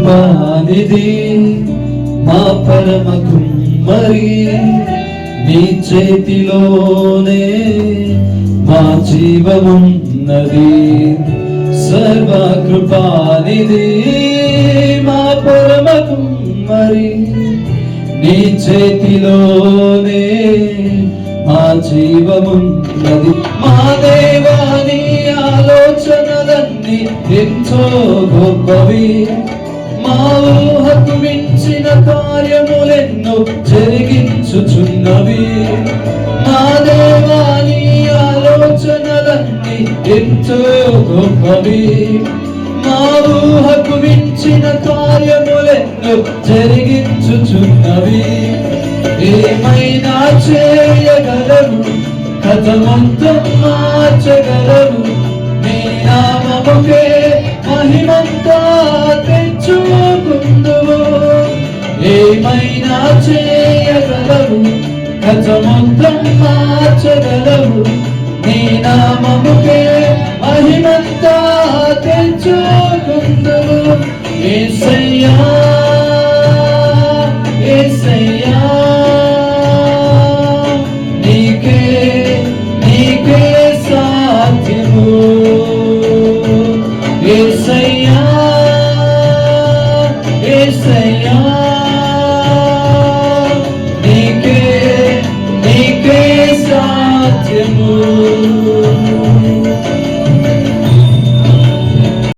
కృపానిధి మా పరమ కుమ్మరి, నీ చేతిలోనే మా జీవమున్నది. సర్వ కృపానిధి మా పరమ కుమ్మరి, నీ చేతిలోనే మా జీవమున్నది. మా దేవాని ఆలోచనలన్నీ ఎంతో గొప్పవి, మా ఊహకు మించిన కార్యములెన్నో జరిగించుచున్నవి. మా దేవాని ఆలోచనలన్నీ ఎంతో గొప్పవి, మా ఊహకు మించిన కార్యములెన్నో జరిగించుచున్నవి. ఏమైనా చేయగలవు, కథ మొత్తం మార్చగలవు, నీ నామముకే మహిమంతా తెచ్చుకుందువు. ఏమైనా చేయగలవు, కథ మొత్తం మార్చగలవు, నీ నామముకే మహిమంతా తెచ్చుకుందువు. యేసయ్యా యేసయ్యా, నీకే నీకే సాధ్యము. యేసయ్యా యేసయ్యా, నీకే నీకే సాధ్యము.